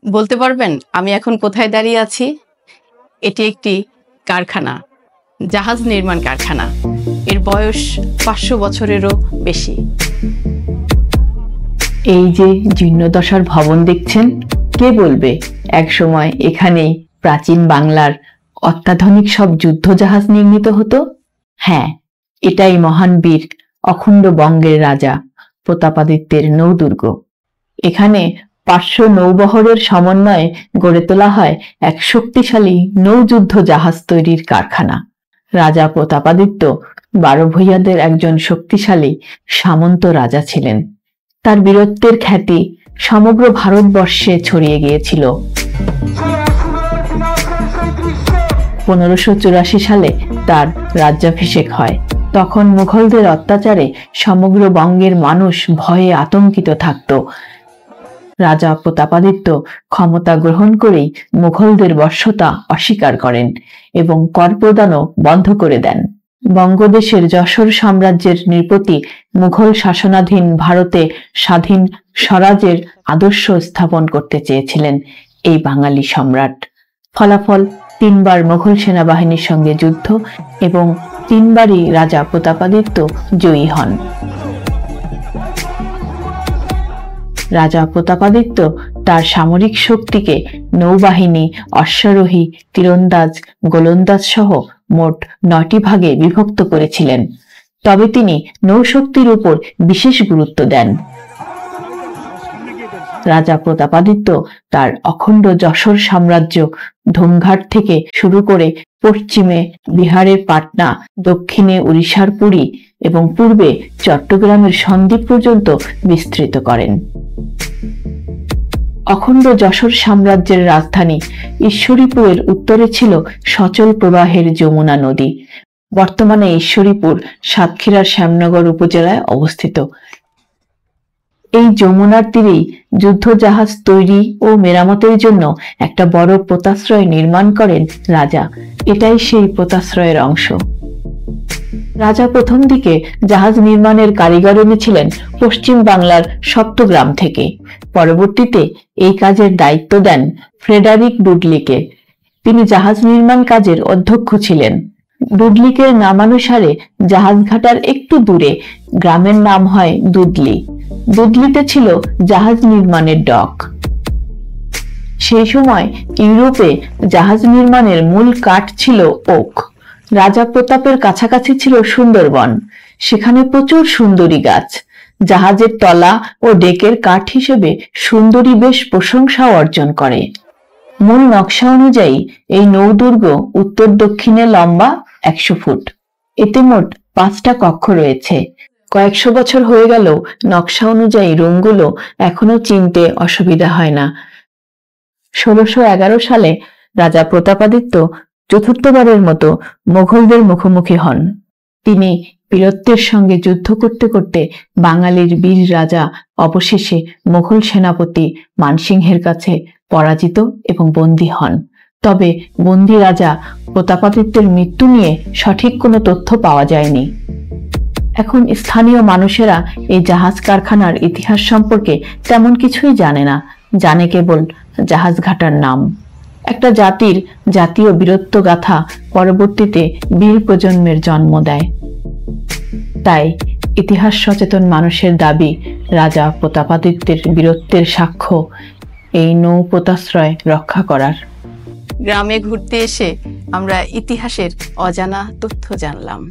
বলতে পারবেন আমি এখন কোথায় দাঁড়িয়ে আছি? এটি একটি কারখানা, জাহাজ নির্মাণ কারখানা। এর বয়স 500 বছরেরও বেশি। এই যে জীর্ণদশার ভবন দেখছেন, কে বলবে একসময় এখানেই প্রাচীন বাংলার অত্যাধুনিক সব যুদ্ধ জাহাজ নির্মিত হতো? হ্যাঁ, এটাই মহান বীর অখণ্ড বঙ্গের রাজা প্রতাপাদিত্যের নৌদুর্গ। এখানে 500 নৌবহরের সমন্বয়ে গড়ে তোলা হয় এক শক্তিশালী নৌযুদ্ধ জাহাজ তৈরির কারখানা। রাজা প্রতাপাদিত্য 12 ভূঁইয়াদের একজন শক্তিশালী সামন্ত রাজা ছিলেন। তার বীরত্বের খ্যাতি সমগ্র ভারতবর্ষে ছড়িয়ে গিয়েছিল। 1584 সালে তার রাজ্যাভিষেক হয়। তখন মুঘলদের অত্যাচারে সমগ্র বঙ্গের মানুষ ভয়ে আতঙ্কিত থাকত। রাজা প্রতাপাদিত্য ক্ষমতা গ্রহণ করেই মুঘলদের বশ্যতা অস্বীকার করেন এবং কর প্রদানও বন্ধ করে দেন। বঙ্গদেশের যশোর সাম্রাজ্যের নৃপতি মুঘল শাসনাধীন ভারতে স্বাধীন স্বরাজের আদর্শ স্থাপন করতে চেয়েছিলেন এই বাঙালি সম্রাট। ফলাফল 3 বার মুঘল সেনাবাহিনীর সঙ্গে যুদ্ধ এবং 3 বারই রাজা প্রতাপাদিত্য জয়ী হন। রাজা প্রতাপাদিত্য তার সামরিক শক্তিকে নৌবাহিনী, অশ্বারোহী, তীরন্দাজ, গোলন্দাজ সহ মোট 9টি ভাগে বিভক্ত করেছিলেন। তবে তিনি নৌশক্তির উপর বিশেষ গুরুত্ব দেন। রাজা প্রতাপাদিত্য তার অখণ্ড যশোর সাম্রাজ্য ধুমঘাট থেকে শুরু করে পশ্চিমে বিহারের পাটনা, দক্ষিণে উড়িষ্যার পুরী এবং পূর্বে চট্টগ্রামের সন্দ্বীপ পর্যন্ত বিস্তৃত করেন। অখণ্ড যশোর সাম্রাজ্যের রাজধানী ঈশ্বরীপুরের উত্তরে ছিল সচল প্রবাহের যমুনা নদী। বর্তমানে ঈশ্বরীপুর সাতক্ষীরার শ্যামনগর উপজেলায় অবস্থিত। এই যমুনার তীরেই যুদ্ধজাহাজ তৈরি ও মেরামতের জন্য একটা বড় পোতাশ্রয় নির্মাণ করেন রাজা। এটাই সেই পোতাশ্রয়ের অংশ। রাজা প্রথম দিকে জাহাজ নির্মাণের কারিগর এনেছিলেন পশ্চিম বাংলার সপ্তগ্রাম থেকে। পরবর্তীতে এই কাজের দায়িত্ব দেন ফ্রেডারিক ডুডলিকে। তিনি জাহাজ নির্মাণ কাজের অধ্যক্ষ ছিলেন। ডুডলিকের নামানুসারে জাহাজঘাটার একটু দূরে গ্রামের নাম হয় দুদলি। দুদলিতে ছিল জাহাজ নির্মাণের ডক। সেই সময় ইউরোপে জাহাজ নির্মাণের মূল কাঠ ছিল ওক। রাজা প্রতাপের কাছাকাছি ছিল সুন্দরবন, সেখানে প্রচুর সুন্দরী গাছ। জাহাজের তলা ও ডেকের কাঠ হিসেবে সুন্দরী বেশ প্রশংসা অর্জন করে। মূল নকশা অনুযায়ী এই নৌদুর্গ উত্তর দক্ষিণে লম্বা 100 ফুট। এতে মোট 5টা কক্ষ রয়েছে। কয়েকশো বছর হয়ে গেল নকশা অনুযায়ী রুমগুলো এখনো চিনতে অসুবিধা হয় না। 1611 সালে রাজা প্রতাপাদিত্য চতুর্থবারের মতো মুঘলদের মুখোমুখি হন। তিনি বীরত্বের সঙ্গে যুদ্ধ করতে করতে বাঙালির বীর রাজা অবশেষে মুঘল সেনাপতি মানসিংহের কাছে পরাজিত এবং বন্দী হন। তবে বন্দী রাজা প্রতাপাদিত্যের মৃত্যু নিয়ে সঠিক কোনো তথ্য পাওয়া যায়নি। এখন স্থানীয় মানুষেরা এই জাহাজ কারখানার ইতিহাস সম্পর্কে তেমন কিছুই জানে না, জানে কেবল জাহাজঘাটার নাম। একটা জাতির জাতীয় বীরত্ব গাথা পরবর্তীতে বীর প্রজন্মের জন্ম দেয়। তাই ইতিহাস সচেতন মানুষের দাবি রাজা প্রতাপাদিত্যের বীরত্বের সাক্ষ্য এই নৌ পোতাশ্রয় রক্ষা করার। গ্রামে ঘুরতে এসে আমরা ইতিহাসের অজানা তথ্য জানলাম।